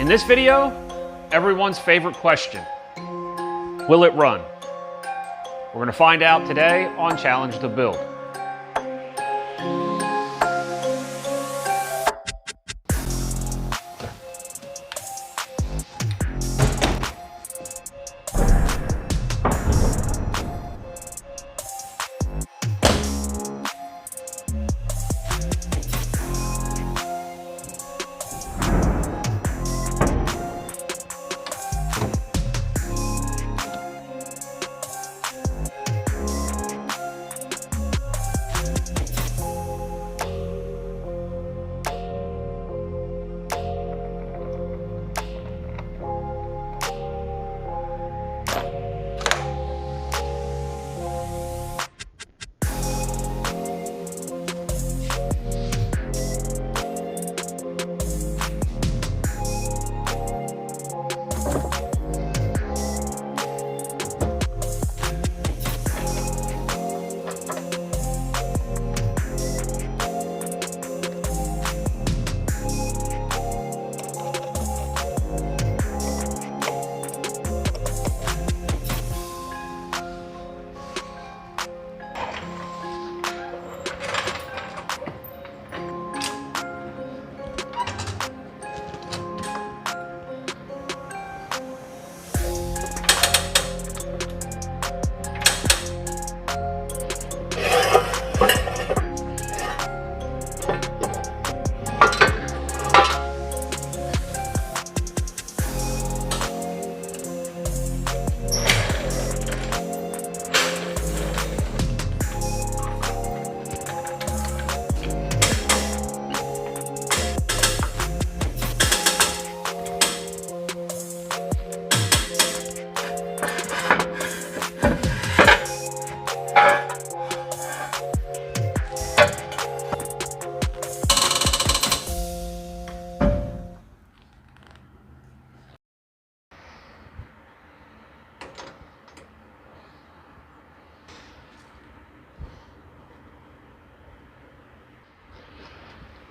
In this video, everyone's favorite question, will it run? We're going to find out today on Challenge the Build.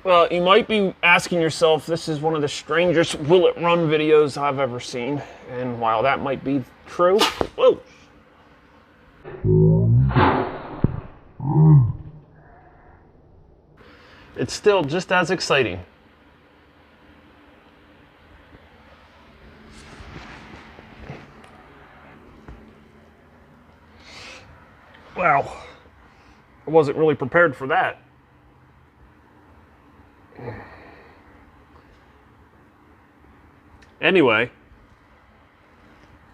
Well, you might be asking yourself, this is one of the strangest will it run videos I've ever seen. And while that might be true, whoa. It's still just as exciting. Wow, I wasn't really prepared for that. Anyway,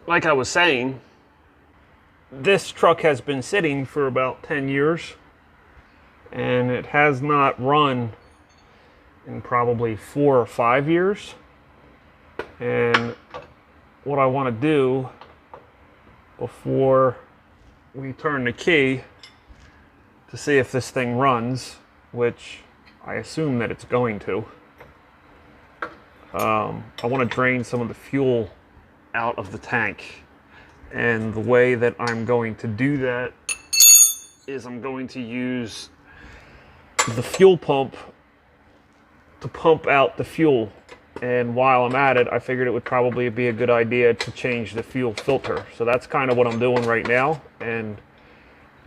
like I was saying, this truck has been sitting for about 10 years and it has not run in probably 4 or 5 years. And what I want to do before we turn the key to see if this thing runs, which I assume that it's going to. I want to drain some of the fuel out of the tank. And the way that I'm going to do that is I'm going to use the fuel pump to pump out the fuel. And while I'm at it, I figured it would probably be a good idea to change the fuel filter. So that's kind of what I'm doing right now. And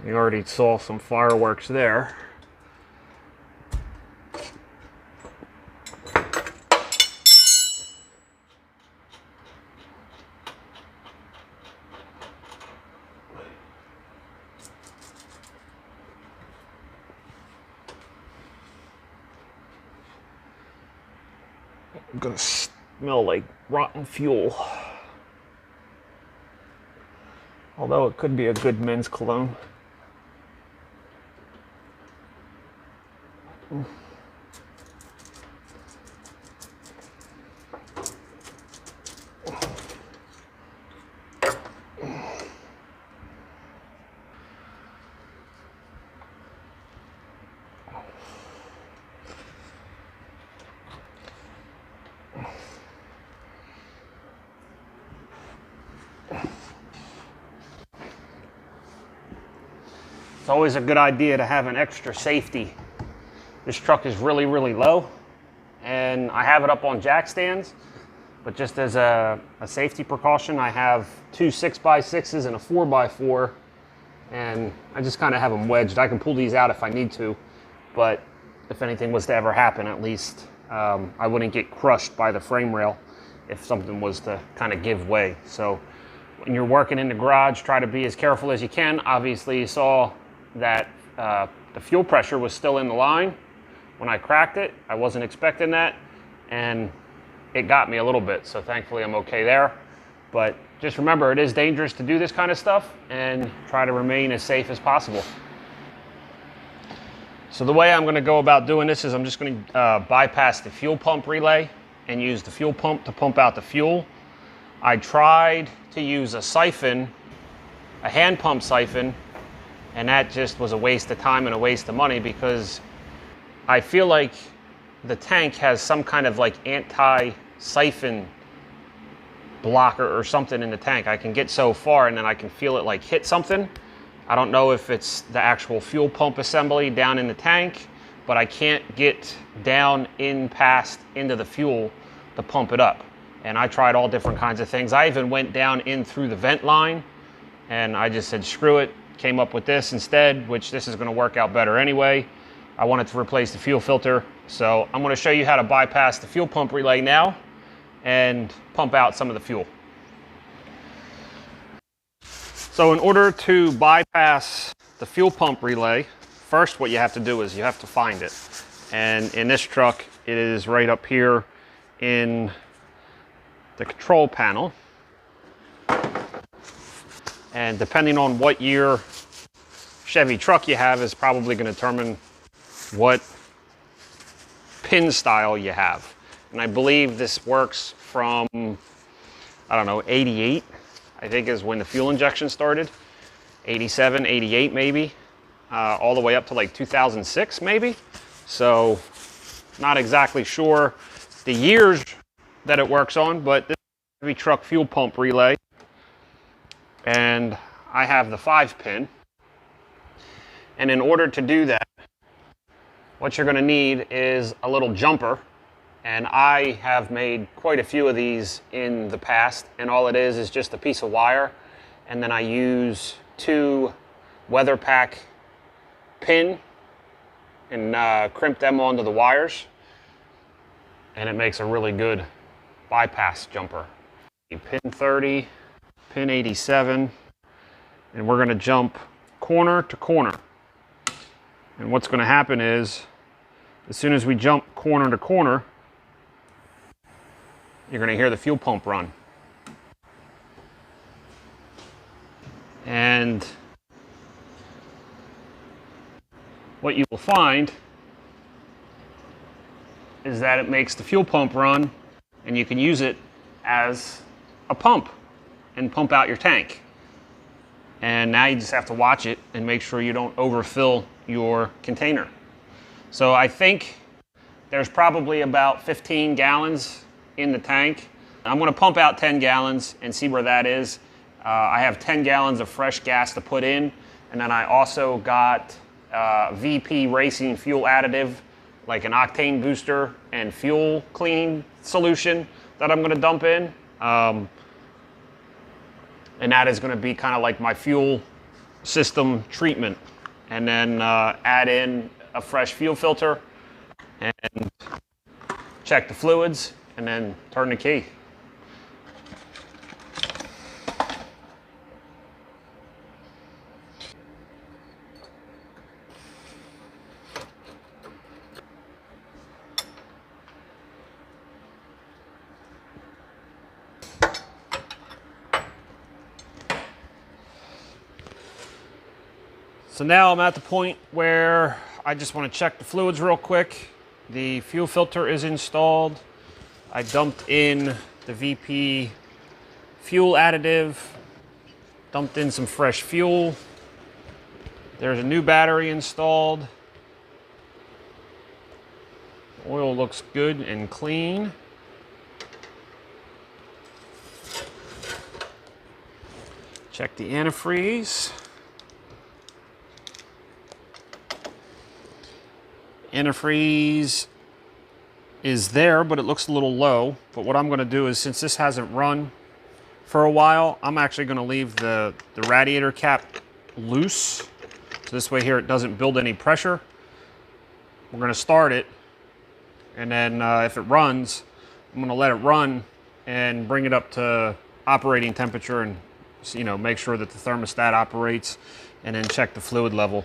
you already saw some fireworks there. I'm gonna smell like rotten fuel. Although it could be a good men's cologne. It's always a good idea to have an extra safety. This truck is really, really low, and I have it up on jack stands, But just as a safety precaution, I have two 6x6s and a 4x4, and I just kind of have them wedged. I can pull these out if I need to, but if anything was to ever happen, at least I wouldn't get crushed by the frame rail if something was to kind of give way. So when you're working in the garage, try to be as careful as you can. Obviously, you saw that the fuel pressure was still in the line when I cracked it. I wasn't expecting that, and it got me a little bit, so thankfully I'm okay there. But just remember, it is dangerous to do this kind of stuff, and try to remain as safe as possible. So the way I'm going to go about doing this is I'm just going to bypass the fuel pump relay and use the fuel pump to pump out the fuel. I tried to use a siphon, a hand pump siphon, and that just was a waste of time and a waste of money, because I feel like the tank has some kind of like anti-siphon blocker or something in the tank. I can get so far and then I can feel it like hit something. I don't know if it's the actual fuel pump assembly down in the tank, but I can't get down into the fuel to pump it up. And I tried all different kinds of things. I even went down in through the vent line, and I just said, screw it. Came up with this instead, which this is going to work out better anyway. I wanted to replace the fuel filter. So I'm going to show you how to bypass the fuel pump relay now and pump out some of the fuel. So in order to bypass the fuel pump relay, first what you have to do is you have to find it. And in this truck, it is right up here in the control panel. And depending on what year Chevy truck you have is probably going to determine what pin style you have. And I believe this works from, I don't know, 88, I think is when the fuel injection started. 87, 88 maybe, all the way up to like 2006 maybe. So not exactly sure the years that it works on, but this is a Chevy truck fuel pump relay. And I have the 5-pin. And in order to do that, what you're going to need is a little jumper. And I have made quite a few of these in the past, and all it is just a piece of wire, and then I use 2 weather pack pin and crimp them onto the wires, and it makes a really good bypass jumper. Pin 30, pin 87, and we're going to jump corner to corner. And what's going to happen is, as soon as we jump corner to corner, you're going to hear the fuel pump run. And what you will find is that it makes the fuel pump run, and you can use it as a pump and pump out your tank. And now you just have to watch it and make sure you don't overfill your container. So I think there's probably about 15 gallons in the tank. I'm going to pump out 10 gallons and see where that is. I have 10 gallons of fresh gas to put in, and then I also got VP Racing fuel additive, like an octane booster and fuel cleaning solution that I'm going to dump in. And that is going to be kind of like my fuel system treatment. And then add in a fresh fuel filter and check the fluids, and then turn the key. So now I'm at the point where I just want to check the fluids real quick. The fuel filter is installed. I dumped in the VP fuel additive, dumped in some fresh fuel. There's a new battery installed. Oil looks good and clean. Check the antifreeze. Antifreeze is there, but it looks a little low. But what I'm going to do is, since this hasn't run for a while, I'm actually going to leave the radiator cap loose. So this way here it doesn't build any pressure. We're going to start it, and then if it runs, I'm going to let it run and bring it up to operating temperature, and make sure that the thermostat operates, and then check the fluid level.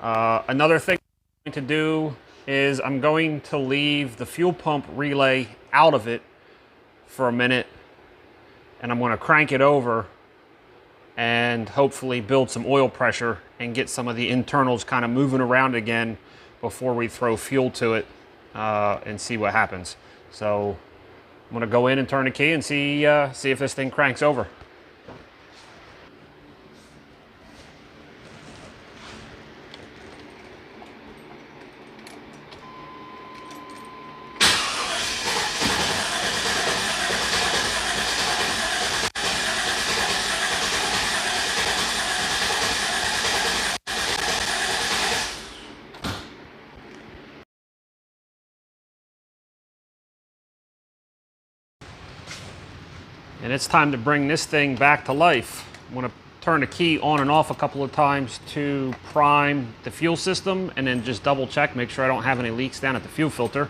Another thing I'm going to do is I'm going to leave the fuel pump relay out of it for a minute, and I'm going to crank it over and hopefully build some oil pressure and get some of the internals kind of moving around again before we throw fuel to it and see what happens. So I'm going to go in and turn the key and see if this thing cranks over. And it's time to bring this thing back to life. I'm going to turn the key on and off a couple of times to prime the fuel system, and then just double check, make sure I don't have any leaks down at the fuel filter.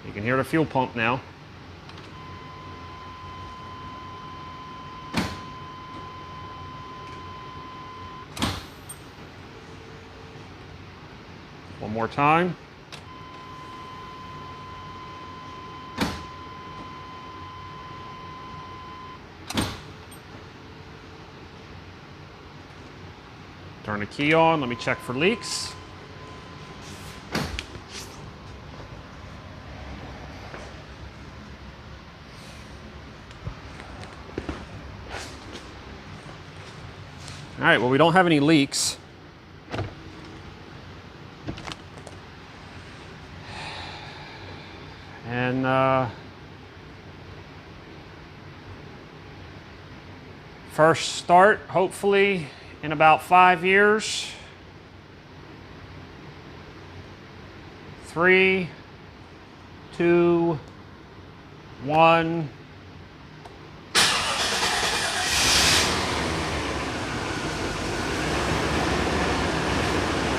You can hear the fuel pump now. One more time. Turn the key on. Let me check for leaks. All right, well, we don't have any leaks. And first start, hopefully, in about 5 years. 3, 2, 1.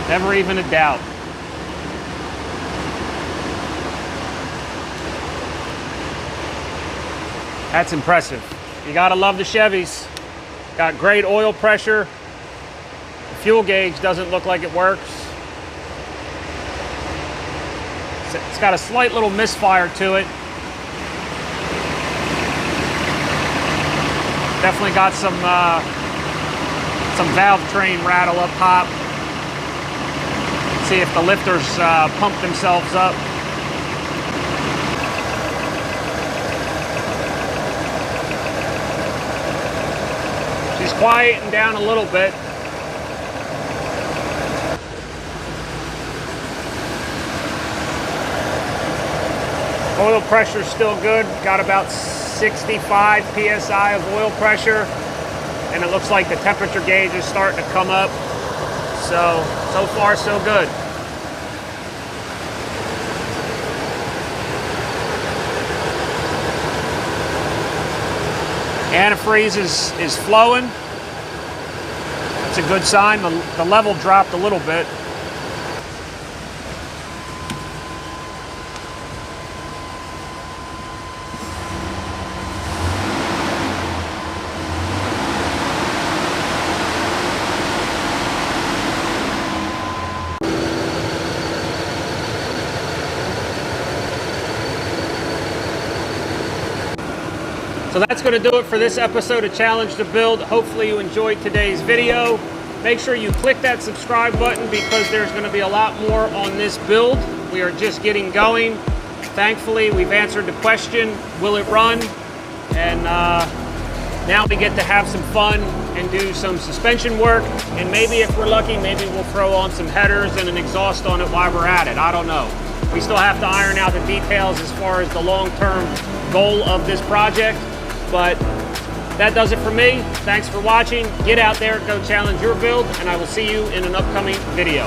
Never even a doubt. That's impressive. You gotta love the Chevys. Got great oil pressure. The fuel gauge doesn't look like it works. It's got a slight little misfire to it. Definitely got some valve train rattle up top. See if the lifters pump themselves up. She's quieting down a little bit. Oil pressure's still good. Got about 65 psi of oil pressure, and it looks like the temperature gauge is starting to come up. So far so good. Antifreeze is flowing. That's a good sign. The level dropped a little bit. So that's going to do it for this episode of Challenge to Build. Hopefully you enjoyed today's video. Make sure you click that subscribe button because there's going to be a lot more on this build. We are just getting going. Thankfully, we've answered the question, will it run? And now we get to have some fun and do some suspension work. And maybe if we're lucky, maybe we'll throw on some headers and an exhaust on it while we're at it. I don't know. We still have to iron out the details as far as the long-term goal of this project. But That does it for me. Thanks for watching. Get out there, go challenge your build, and I will see you in an upcoming video.